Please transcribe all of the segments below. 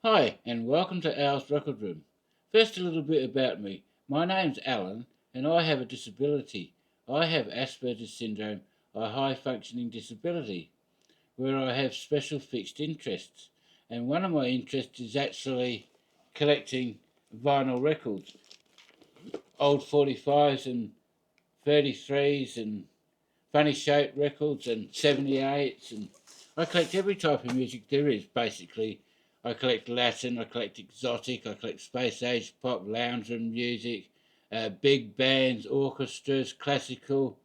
Hi, and welcome to Al's Record Room. First, a little bit about me. My name's Alan, and I have a disability. I have Asperger's syndrome, a high functioning disability, where I have special fixed interests. And one of my interests is actually collecting vinyl records, old 45s and 33s and funny shaped records and 78s, and I collect every type of music there is basically. I collect Latin, I collect exotic, I collect space age pop, lounge room music, big bands, orchestras, classical,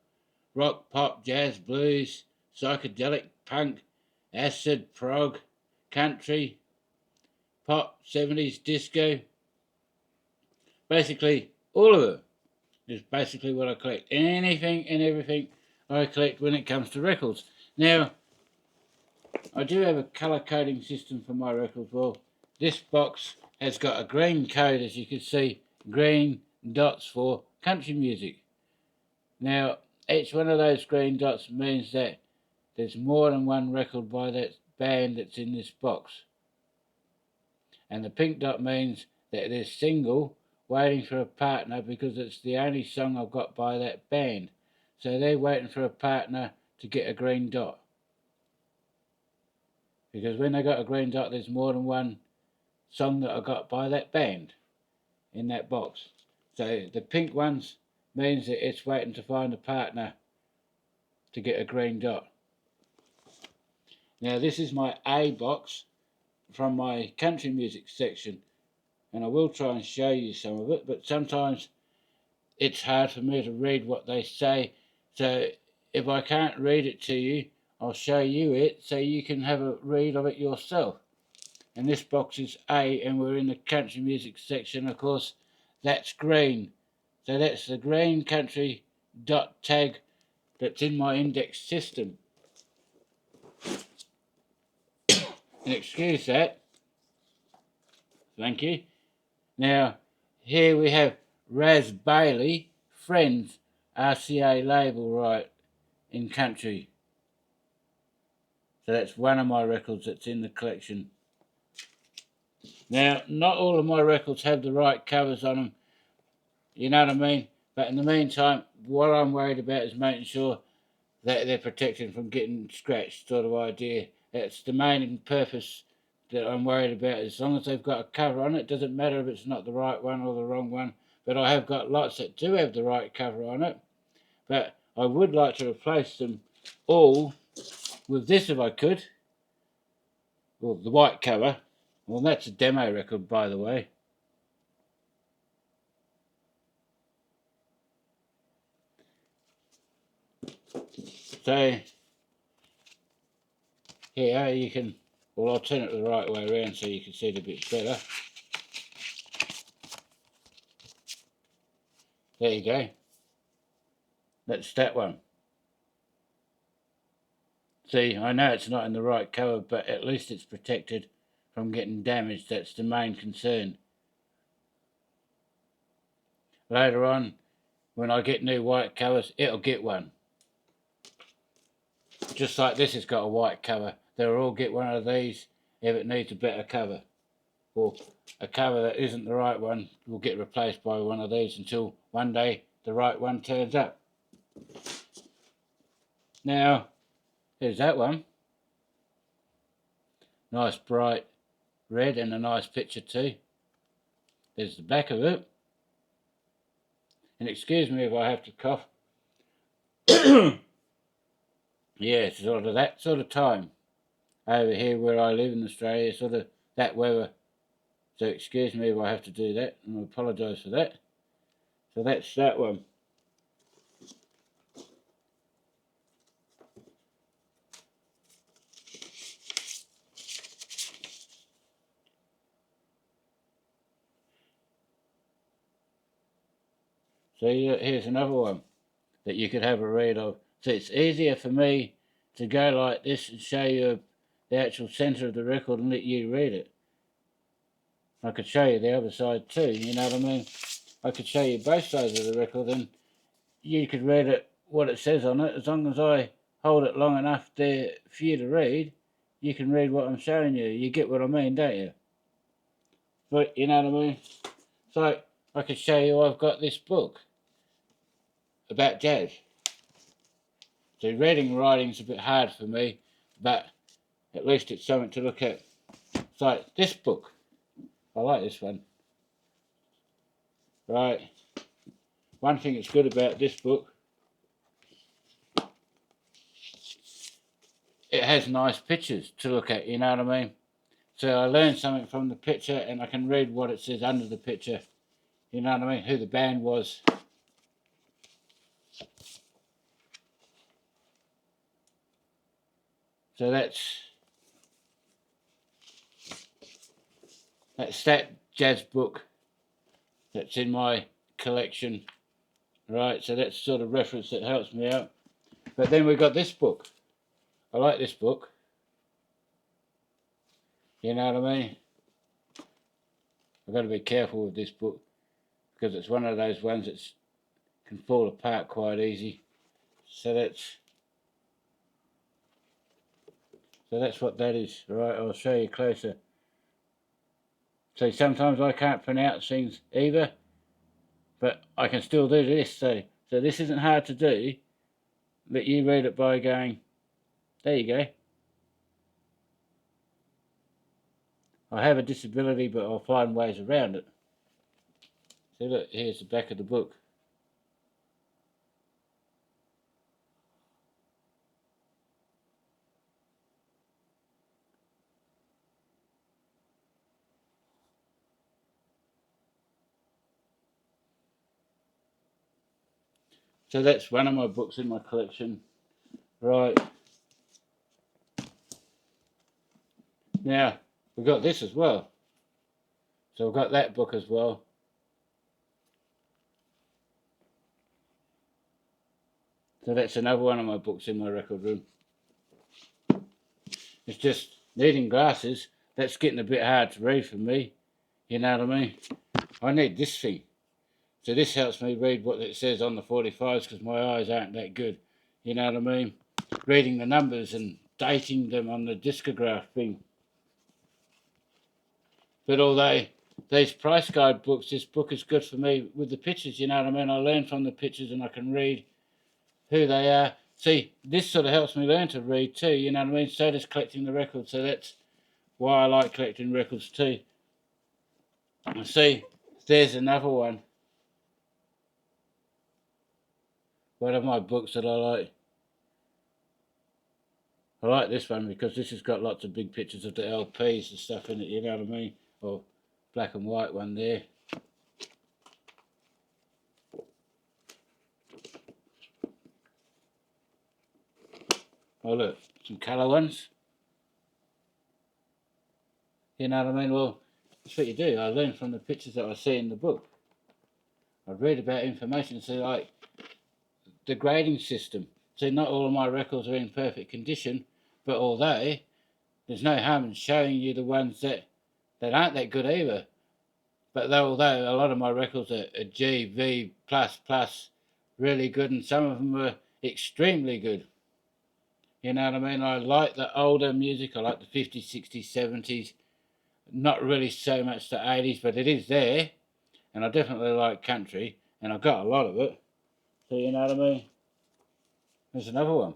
rock, pop, jazz, blues, psychedelic, punk, acid, prog, country, pop, 70s, disco. Basically, all of it is basically what I collect. Anything and everything I collect when it comes to records. Now, I do have a colour coding system for my records. Well, this box has got a green code, as you can see, green dots for country music. Now, each one of those green dots means that there's more than one record by that band that's in this box. And the pink dot means that there's single waiting for a partner because it's the only song I've got by that band. So they're waiting for a partner to get a green dot. Because when they got a green dot, there's more than one song that I got by that band in that box. So the pink ones means that it's waiting to find a partner to get a green dot. Now this is my A box from my country music section, and I will try and show you some of it, but sometimes it's hard for me to read what they say. So if I can't read it to you, I'll show you it so you can have a read of it yourself. And this box is A, and we're in the country music section. Of course, that's green. So that's the green country dot tag that's in my index system. And excuse that. Thank you. Now, here we have Raz Bailey, Friends, RCA label, right, in country. So that's one of my records that's in the collection. Now, not all of my records have the right covers on them, you know what I mean? But in the meantime, what I'm worried about is making sure that they're protected from getting scratched, sort of idea. That's the main purpose that I'm worried about. As long as they've got a cover on it, doesn't matter if it's not the right one or the wrong one. But I have got lots that do have the right cover on it. But I would like to replace them all with this if I could. Well, the white cover. Well, that's a demo record, by the way. So here you can, well, I'll turn it the right way around so you can see it a bit better. There you go. That's that one. See, I know it's not in the right cover, but at least it's protected from getting damaged. That's the main concern. Later on, when I get new white covers, it'll get one. Just like this has got a white cover. They'll all get one of these if it needs a better cover. Or a cover that isn't the right one will get replaced by one of these until one day the right one turns up. Now, here's that one. Nice bright red and a nice picture too. There's the back of it. And excuse me if I have to cough. Yeah, sort of that sort of time over here where I live in Australia, sort of that weather. So excuse me if I have to do that, and I apologise for that. So that's that one. So here's another one that you could have a read of. So it's easier for me to go like this and show you the actual centre of the record and let you read it. I could show you the other side too, you know what I mean? I could show you both sides of the record and you could read it, what it says on it. As long as I hold it long enough there for you to read, you can read what I'm showing you. You get what I mean, don't you? But you know what I mean? So I can show you I've got this book about jazz. So reading and writing's a bit hard for me, but at least it's something to look at. So this book, I like this one. Right. One thing that's good about this book, it has nice pictures to look at, you know what I mean? So I learn something from the picture and I can read what it says under the picture. You know what I mean? Who the band was. So that's that jazz book that's in my collection. Right, so that's sort of reference that helps me out. But then we've got this book. I like this book. You know what I mean? I've got to be careful with this book because it's one of those ones that can fall apart quite easy. So that's what that is. Right, I'll show you closer. So sometimes I can't pronounce things either, but I can still do this. So this isn't hard to do, but you read it by going, there you go. I have a disability, but I'll find ways around it. See, look, here's the back of the book. So that's one of my books in my collection. Right. Now, we've got this as well. So I've got that book as well. So that's another one of my books in my record room. It's just needing glasses. That's getting a bit hard to read for me. You know what I mean? I need this thing. So this helps me read what it says on the 45s because my eyes aren't that good. You know what I mean? Reading the numbers and dating them on the discograph thing. But although these price guide books, this book is good for me with the pictures, you know what I mean? I learn from the pictures and I can read who they are. See, this sort of helps me learn to read too, you know what I mean? So does collecting the records, so that's why I like collecting records too. See, there's another one. One of my books that I like. I like this one because this has got lots of big pictures of the LPs and stuff in it, you know what I mean? Or black and white one there. Oh look, some colour ones. You know what I mean? Well, that's what you do. I learn from the pictures that I see in the book. I read about information, so like the grading system. See, not all of my records are in perfect condition, but although there's no harm in showing you the ones that aren't that good either. But although a lot of my records are G, V, plus, really good, and some of them are extremely good. You know what I mean? I like the older music. I like the 50s, 60s, 70s. Not really so much the 80s, but it is there. And I definitely like country, and I've got a lot of it. So you know what I mean? There's another one.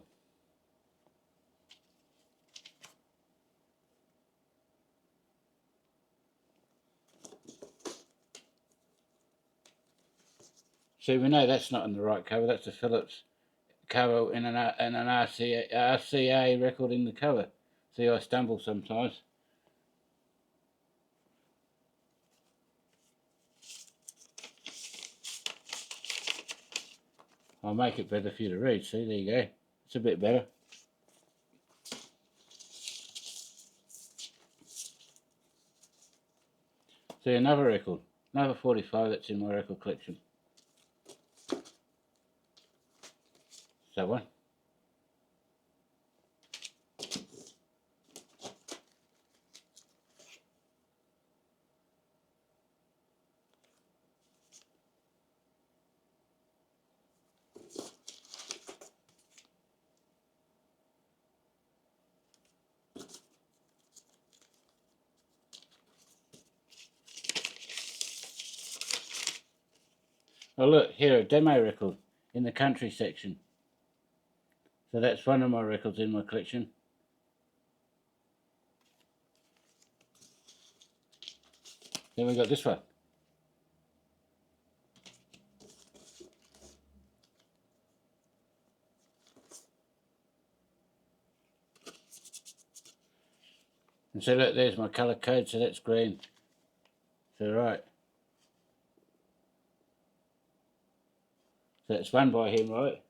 See, we know that's not in the right cover. That's a Philips cover in an RCA record in the cover. See, I stumble sometimes. I'll make it better for you to read. See, there you go. It's a bit better. See, another record. Another 45 that's in my record collection. That one. Oh look, here, a demo record in the country section. So that's one of my records in my collection. Then we got this one. And so look, there's my colour code, so that's green. So right. So it's one by him, right?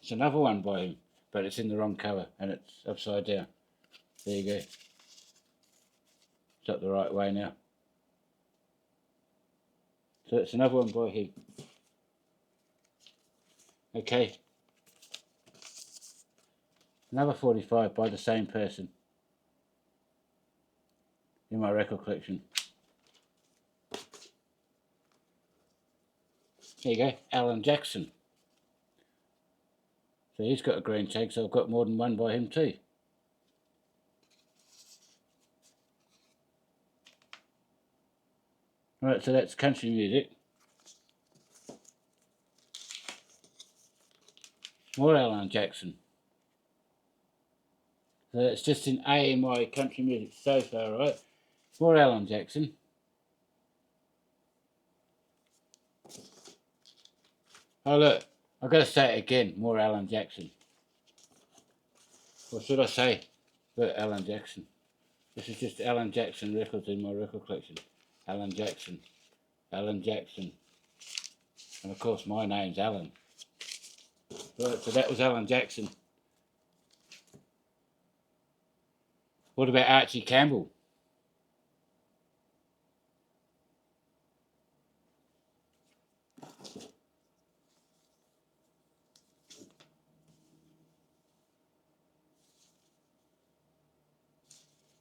It's another one by him, but it's in the wrong colour and it's upside down. There you go. It's up the right way now. So it's another one by him. Okay. Another 45 by the same person in my record collection. There you go, Alan Jackson. So he's got a green tag, so I've got more than one by him too. Right, so that's country music. More Alan Jackson. So that's just in A in my country music so far, right? More Alan Jackson. Oh look, I've got to say it again, more Alan Jackson. Or should I say, but Alan Jackson. This is just Alan Jackson records in my record collection. Alan Jackson. Alan Jackson. And of course my name's Alan. Right, so that was Alan Jackson. What about Archie Campbell?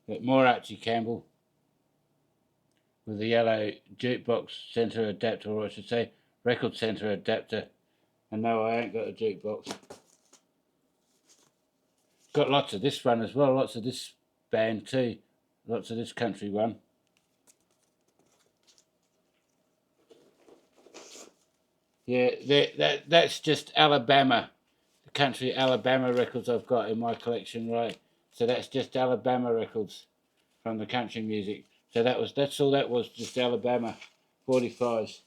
But more Archie Campbell with the yellow jukebox centre adapter, or I should say record centre adapter. And no, I ain't got a jukebox. Got lots of this one as well, lots of this band too, lots of this country one. Yeah, that's just Alabama, the country Alabama records I've got in my collection, right? So that's just Alabama records from the country music. So that's all that was, just Alabama 45s.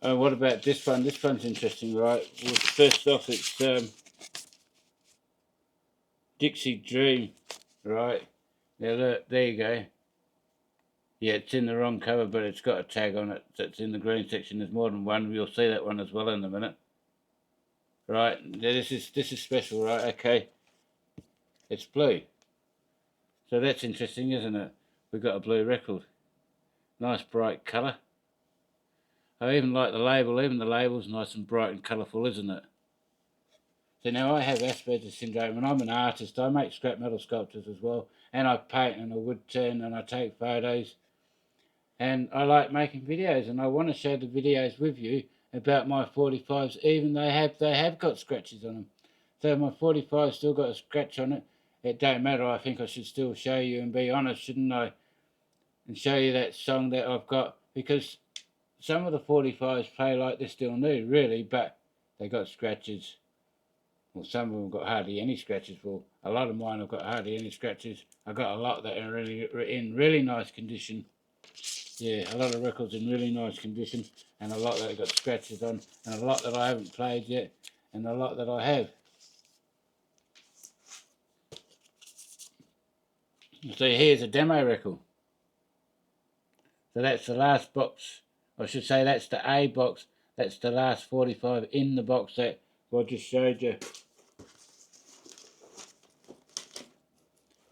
What about this one? This one's interesting, right? Well, first off, it's Dixie Dream, right? Now look, there you go. Yeah, it's in the wrong cover, but it's got a tag on it that's in the green section. There's more than one. You'll see that one as well in a minute. Right, this is special, right? Okay, it's blue. So that's interesting, isn't it? We've got a blue record. Nice bright colour. I even like the label. Even the label's nice and bright and colourful, isn't it? So now I have Asperger's syndrome and I'm an artist. I make scrap metal sculptures as well. And I paint and I wood turn and I take photos. And I like making videos and I want to share the videos with you about my 45s, even they have got scratches on them. So my 45's still got a scratch on it. It don't matter. I think I should still show you and be honest, shouldn't I? And show you that song that I've got, because some of the 45s play like they're still new, really, but they got scratches. Well, some of them got hardly any scratches. Well, a lot of mine have got hardly any scratches. I got a lot that are in really nice condition. Yeah, a lot of records in really nice condition, and a lot that have got scratches on, and a lot that I haven't played yet, and a lot that I have. So here's a demo record. So that's the last box. I should say that's the A box. That's the last 45 in the box that I just showed you.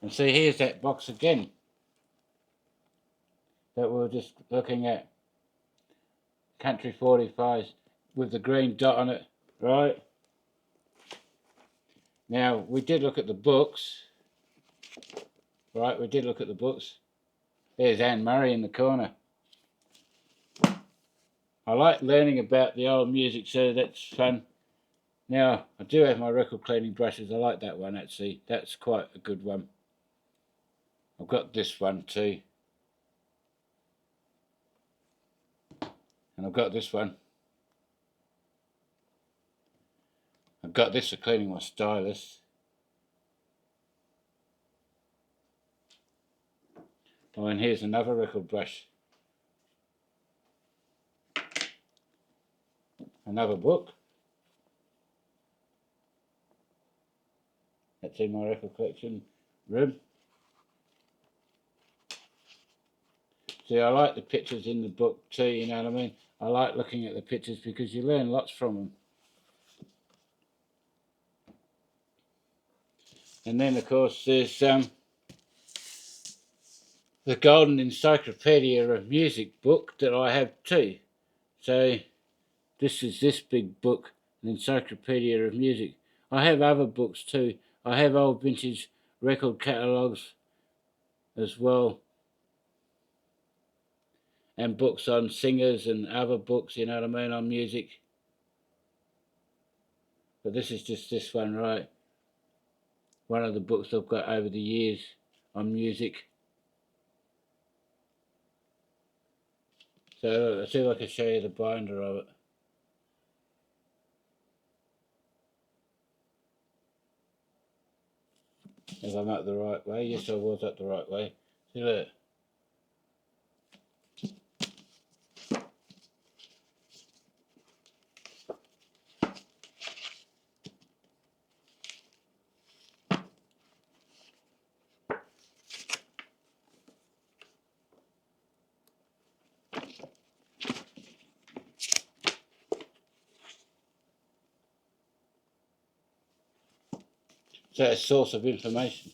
And see, here's that box again that we were just looking at. Country 45s with the green dot on it, right? Now, we did look at the books. Right, we did look at the books. There's Anne Murray in the corner. I like learning about the old music, so that's fun. Now, I do have my record cleaning brushes. I like that one, actually. That's quite a good one. I've got this one too. And I've got this one. I've got this for cleaning my stylus. Oh, and here's another record brush. Another book. That's in my record collection room. See, I like the pictures in the book too, you know what I mean? I like looking at the pictures because you learn lots from them. And then, of course, there's the Golden Encyclopedia of Music book that I have too. So, this is this big book, an Encyclopedia of Music. I have other books too. I have old vintage record catalogues as well. And books on singers and other books, you know what I mean, on music. But this is just this one, right? One of the books I've got over the years on music. So let's see if I can show you the binder of it. If I'm up the right way. Yes, I was up the right way. See, look. So it's a source of information.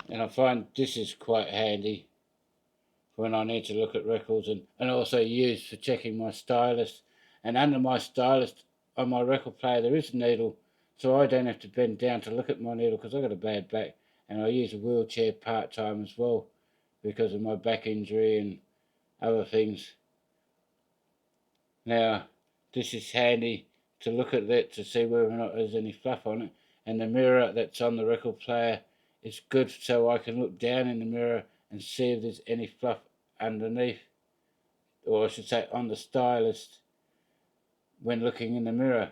And I find this is quite handy when I need to look at records, and also used for checking my stylus. And under my stylus on my record player there is a needle, so I don't have to bend down to look at my needle because I've got a bad back, and I use a wheelchair part-time as well because of my back injury and other things. Now this is handy to look at that to see whether or not there's any fluff on it, and the mirror that's on the record player is good so I can look down in the mirror and see if there's any fluff underneath, or I should say on the stylus, when looking in the mirror,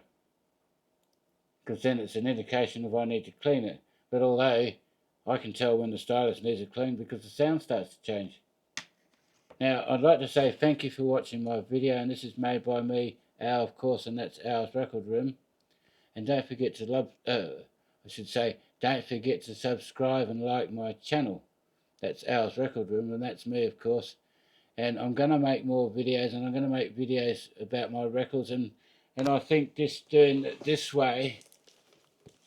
because then it's an indication if I need to clean it. But although I can tell when the stylus needs a clean because the sound starts to change. Now I'd like to say thank you for watching my video, and this is made by me, Al, of course, and that's Al's Record Room. And don't forget to don't forget to subscribe and like my channel. That's Al's Record Room, and that's me, of course. And I'm going to make more videos, and I'm going to make videos about my records, and I think doing it this way,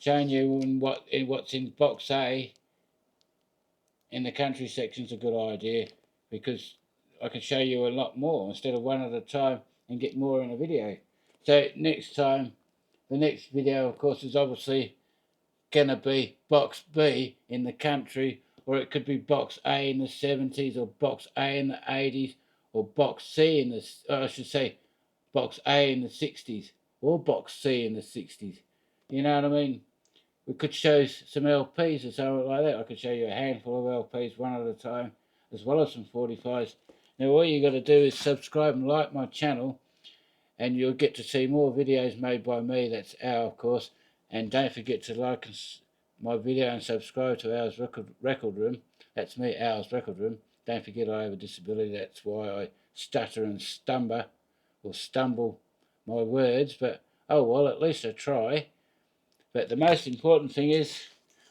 showing you what's in box A in the country section is a good idea, because I can show you a lot more instead of one at a time and get more in a video. So next time, the next video, of course, is obviously going to be box B in the country, or it could be box A in the 70s, or box A in the 80s, or box C in the, I should say, box A in the 60s, or box C in the 60s. You know what I mean? We could show some LPs or something like that. I could show you a handful of LPs one at a time, as well as some 45s. Now all you got to do is subscribe and like my channel, and you'll get to see more videos made by me. That's Al, of course. And don't forget to like my video and subscribe to Al's Record Room. That's me, Al's Record Room. Don't forget I have a disability. That's why I stutter and stumble my words. But oh well, at least I try. But the most important thing is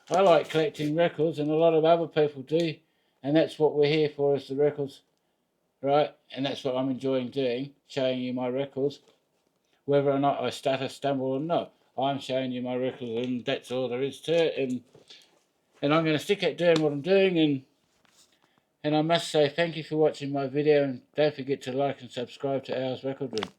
I like collecting records, and a lot of other people do. And that's what we're here for, is the records. Right? And that's what I'm enjoying doing, showing you my records. Whether or not I stutter, stumble or not, I'm showing you my records, and that's all there is to it. And I'm going to stick at doing what I'm doing, and I must say thank you for watching my video, and don't forget to like and subscribe to Al's Record Room.